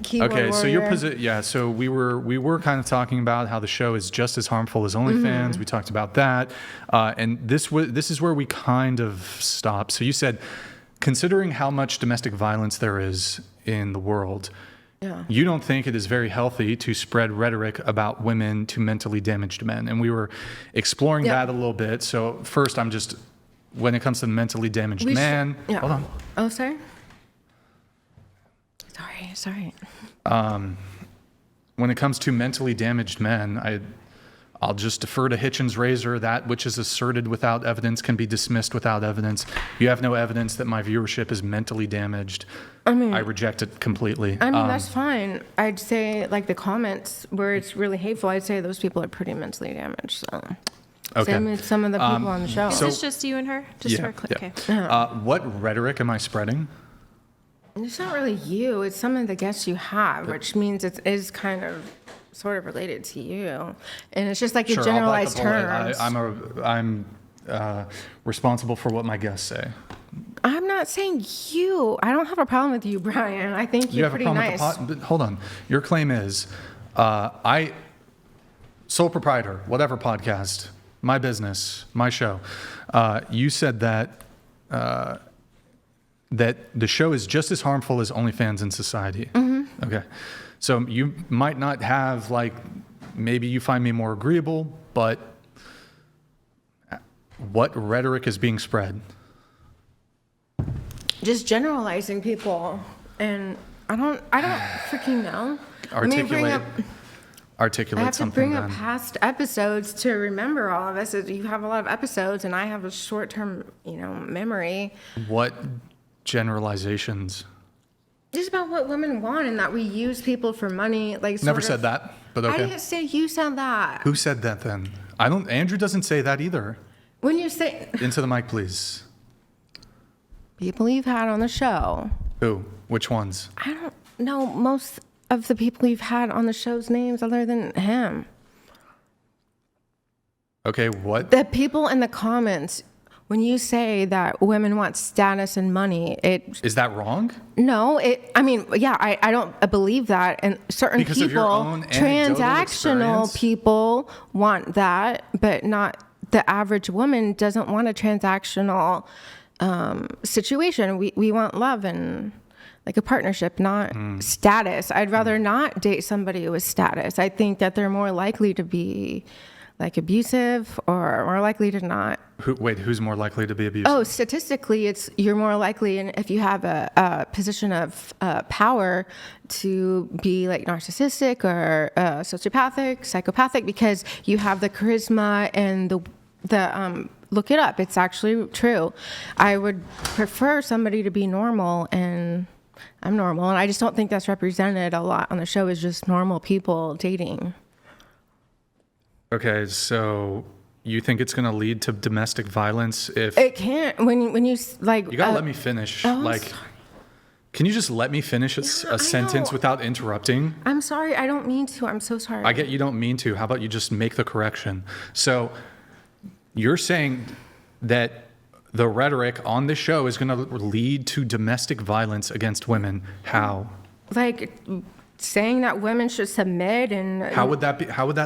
Keyboard okay, so your warrior. position, yeah. So we were kind of talking about how the show is just as harmful as OnlyFans. We talked about that, and this is where we kind of stopped. So you said, considering how much domestic violence there is in the world, you don't think it is very healthy to spread rhetoric about women to mentally damaged men, and we were exploring that a little bit. So first, when it comes to the mentally damaged man, hold on. Oh, sorry. Sorry. When it comes to mentally damaged men, I'll just defer to Hitchens' razor. That which is asserted without evidence can be dismissed without evidence. You have no evidence that my viewership is mentally damaged. I reject it completely. That's fine. I'd say, like, the comments where it's really hateful, I'd say those people are pretty mentally damaged. So. Okay. Same with some of the people on the show. Is this just you and her? Just her? Okay. What rhetoric am I spreading? It's not really you. It's some of the guests you have, which means it is kind of sort of related to you. And it's just like a generalized terms. I'm responsible for what my guests say. I'm not saying you. I don't have a problem with you, Brian. I think you're pretty nice. But hold on. Your claim is, sole proprietor, whatever podcast, my business, my show. You said that the show is just as harmful as OnlyFans in society. Mm-hmm. Okay. So you might not have, like, maybe you find me more agreeable, but what rhetoric is being spread? Just generalizing people. And I don't freaking know. Articulate I have to something bring then. up past episodes to remember all of this. You have a lot of episodes, and I have a short-term, memory. What generalizations? Just about what women want and that we use people for money. Like, Never said that, but okay. I didn't say you said that. Who said that then? Andrew doesn't say that either. When you say... Into the mic, please. People you've had on the show. Who? Which ones? I don't know most of the people you've had on the show's names other than him. Okay, what? The people in the comments, when you say that women want status and money, Is that wrong? No, I don't believe that. And certain Because of your people, own anecdotal transactional experience? people want that, but not the average woman doesn't want a transactional situation. We want love and like a partnership, not status. I'd rather not date somebody with status. I think that they're more likely to be like abusive or more likely to not. Who's more likely to be abusive? Oh, statistically, you're more likely, and if you have a position of power, to be like narcissistic or sociopathic, psychopathic, because you have the charisma and the look it up. It's actually true. I would prefer somebody to be normal, and I'm normal, and I just don't think that's represented a lot on the show. Is just normal people dating. Okay, so you think it's going to lead to domestic violence if... It can't. When you like... You got to let me finish. Can you just let me finish a sentence without interrupting? I'm sorry. I don't mean to. I'm so sorry. I get you don't mean to. How about you just make the correction? So you're saying that the rhetoric on this show is going to lead to domestic violence against women. How? Like... saying that women should submit and how would that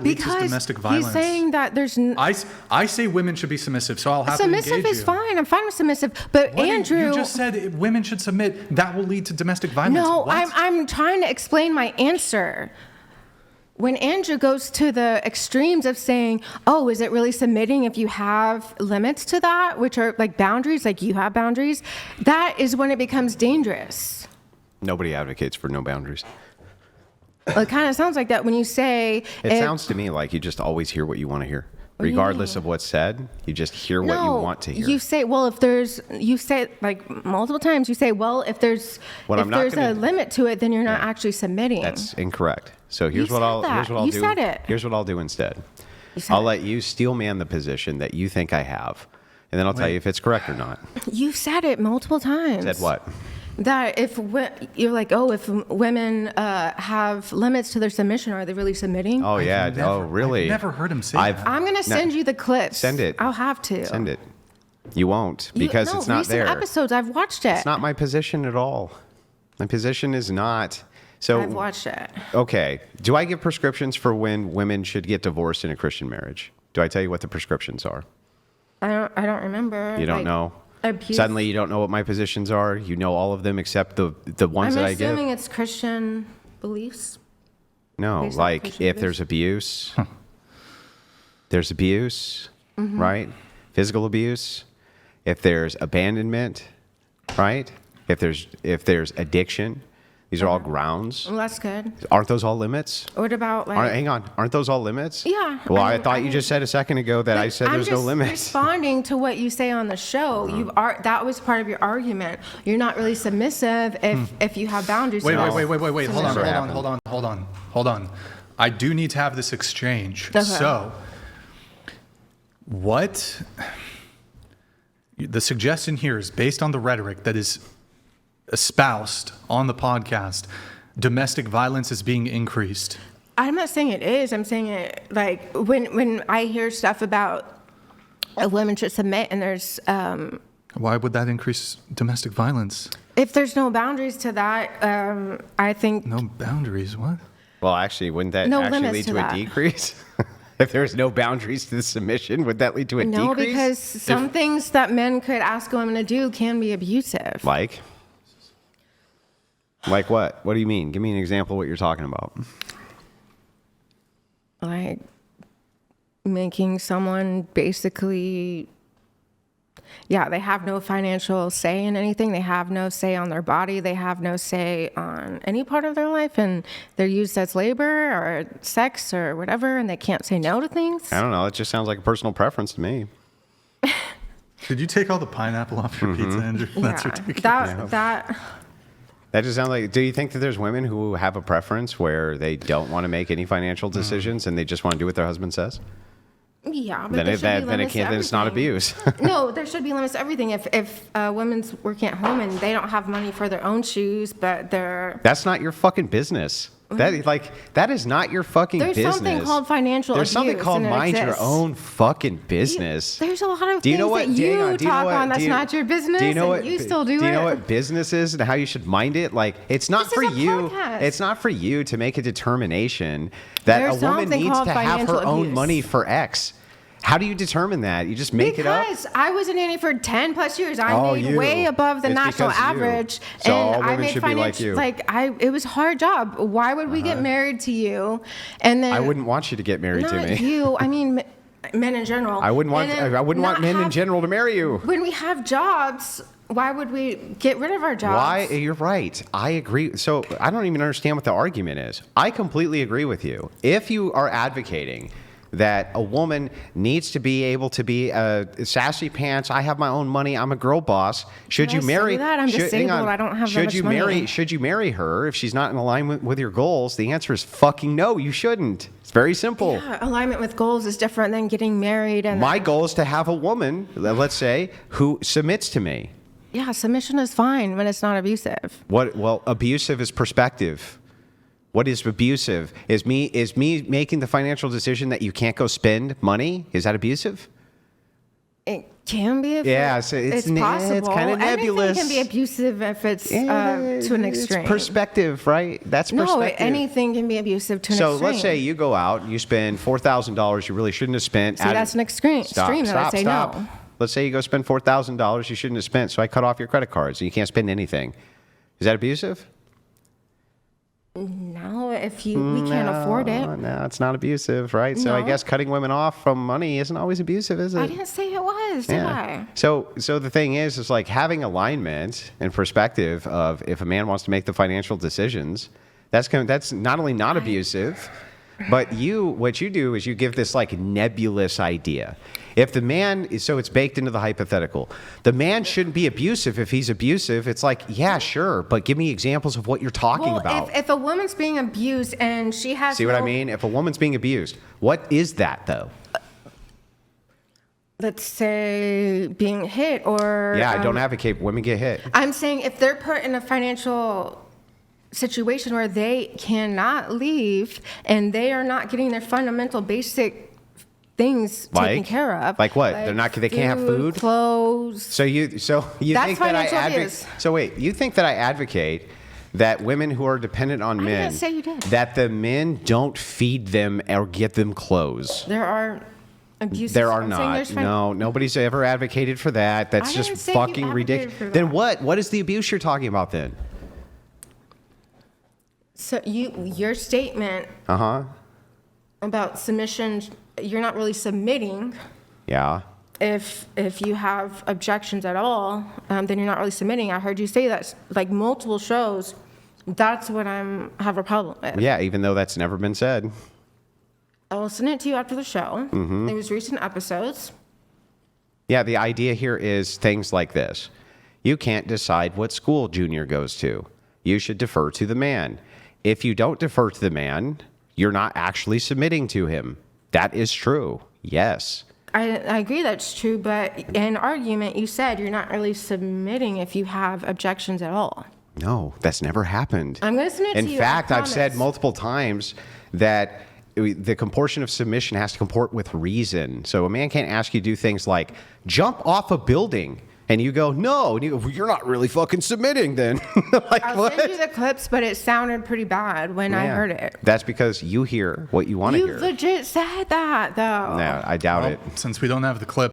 lead to domestic violence? He's saying that there's I say women should be submissive, so I'll have submissive to engage is fine. I'm fine with submissive, but Andrew, you just said women should submit. That will lead to domestic violence. No, what? I'm trying to explain my answer. When Andrew goes to the extremes of saying, "Oh, is it really submitting if you have limits to that, which are like boundaries, like you have boundaries?" That is when it becomes dangerous. Nobody advocates for no boundaries. Well, it kind of sounds like that when you say... It sounds to me like you just always hear what you want to hear. Regardless of what's said, you just hear what you want to hear. You say, you say like multiple times, you say, well, if there's a limit to it, then you're not actually submitting. That's incorrect. So here's what I'll do. Said it. Here's what I'll do instead. I'll let you steel man the position that you think I have. And then I'll tell you if it's correct or not. You've said it multiple times. Said what? That if you're like, oh, if women have limits to their submission, are they really submitting? Oh, yeah. Really? I've never heard him say that. I'm going to send you the clips. Send it. I'll have to. Send it. You won't because it's not there. Recent episodes, I've watched it. It's not my position at all. My position is not So I've watched it. Okay. Do I give prescriptions for when women should get divorced in a Christian marriage? Do I tell you what the prescriptions are? I don't remember. You don't know? Suddenly you don't know what my positions are? You know all of them except the ones that I give? I'm assuming it's Christian beliefs. No, Based on like Christian if beliefs. there's abuse, there's abuse, right? Physical abuse. If there's abandonment, right? If there's addiction, these are all grounds. Well, that's good. Aren't those all limits? What about like? Hang on. Aren't those all limits? Yeah, Well, I I mean- thought I you mean- just said a second ago that I said there's no limits. I'm just responding to what you say on the show. That was part of your argument. You're not really submissive if you have boundaries. Wait. No. Hold on. I do need to have this exchange. Okay. So, what the suggestion here is based on the rhetoric that is espoused on the podcast. Domestic violence is being increased. I'm not saying it is. I'm saying it like when I hear stuff about women should submit and there's Why would that increase domestic violence? if there's no boundaries to that, I think No boundaries. What? Well, actually, wouldn't that No actually limits lead to to a that. decrease? If there's no boundaries to the submission, would that lead to a no, decrease? because some things that men could ask women to do can be abusive. Like what? What do you mean? Give me an example of what you're talking about. Like making someone basically, yeah, they have no financial say in anything. They have no say on their body. They have no say on any part of their life, and they're used as labor or sex or whatever, and they can't say no to things. I don't know. It just sounds like a personal preference to me. Did you take all the pineapple off your pizza, Andrew? That's Yeah, ridiculous. That just sounds like. Do you think that there's women who have a preference where they don't want to make any financial decisions and they just want to do what their husband says? Yeah, but Then there it, should be then it limits to can't. Then it's not everything. abuse. No, there should be limits to everything. If a woman's working at home and they don't have money for their own shoes, but they're That's not your fucking business. That is not your fucking there's business. something called financial There's something abuse, called and it mind your exists. own fucking business. There's a lot of Do you things know what? that hang you on, do you know talk what- on do that's you- not your business, Do you know and what? you still do Do you know it. what business is and how you should mind it? Like it's not This for is a you. podcast. It's not for you to make a determination that There's a woman something needs called to have her financial own abuse. money for X. How do you determine that? You just make it up. Because I was a nanny for 10 plus years. I Oh, made you. way above the It's national because you. average. So all and I women made should be like financial, you. it was a hard job. Why would we get married to you? And then I wouldn't want you to get married to not me. you. I mean, men in general. I wouldn't want. And then I wouldn't want not men in have- general to marry you. When we have jobs, why would we get rid of our jobs? Why? You're right. I agree. So I don't even understand what the argument is. I completely agree with you. If you are advocating that a woman needs to be able to be sassy pants, I have my own money, I'm a girl boss. Should Did you I say marry? that? I'm hang disabled, on. I don't have that Should much you money. marry? Should you marry her if she's not in alignment with your goals? The answer is fucking no. You shouldn't. It's very simple. Yeah, alignment with goals is different than getting married. And My goal is to have a woman, let's say, who submits to me. yeah, submission is fine when it's not abusive. What? Well, abusive is perspective. What is abusive? Is me making the financial decision that you can't go spend money? Is that abusive? It can be. Yeah, so it's possible. kinda nebulous. Anything can be abusive if it's to an extreme. It's perspective, right? That's No, perspective. anything can be abusive to an So extreme. let's say you go out, you spend $4,000 you really shouldn't have spent. See, that's an extreme. Extreme that I say no. Let's say you go spend $4,000 you shouldn't have spent, so I cut off your credit cards and you can't spend anything. Is that abusive? No, if we can't afford it. No, it's not abusive, right? So I No. guess cutting women off from money isn't always abusive, is it? I didn't say it was, did I? So the thing is like having alignment and perspective of if a man wants to make the financial decisions, that's not only not abusive, but what you do is you give this like nebulous idea. If the man, so it's baked into the hypothetical, the man shouldn't be abusive. If he's abusive, it's like, yeah, sure, but give me examples of what you're talking Well, about. if a woman's being abused and she has See what I mean? If a woman's being abused, what is that though? let's say being hit or Yeah, I don't advocate women get hit. I'm saying if they're put in a financial situation where they cannot leave and they are not getting their fundamental basic things taken care of. Like what? They can't have food? Clothes. So you That's think that I financial advocate? abuse. So wait, you think that I advocate that women who are dependent on men, didn't say you did. that the men don't feed them or get them clothes. There are abuses. There are I'm saying not. there's No, nobody's ever advocated for that. That's I just didn't say you fucking advocated ridiculous. for that. Then what? What is the abuse you're talking about then? So your statement about submission, you're not really submitting. Yeah. If you have objections at all, then you're not really submitting. I heard you say that like multiple shows. That's what have a problem with. Yeah, even though that's never been said. I'll send it to you after the show. Mm-hmm. It was recent episodes. Yeah, the idea here is things like this. You can't decide what school Junior goes to. You should defer to the man. If you don't defer to the man, you're not actually submitting to him. That is true. Yes. I agree that's true, but in argument, you said you're not really submitting if you have objections at all. No, that's never happened. I'm going to send it to you. In fact, I I've said promise. multiple times that the comportion of submission has to comport with reason. So a man can't ask you to do things like jump off a building. And you go, no. And you go, well, you're not really fucking submitting then. Like, I'll what? send you the clips, but it sounded pretty bad when I Yeah. heard it. That's because you hear what you want to You hear. legit said that, though. No, I doubt Well, it. since we don't have the clip,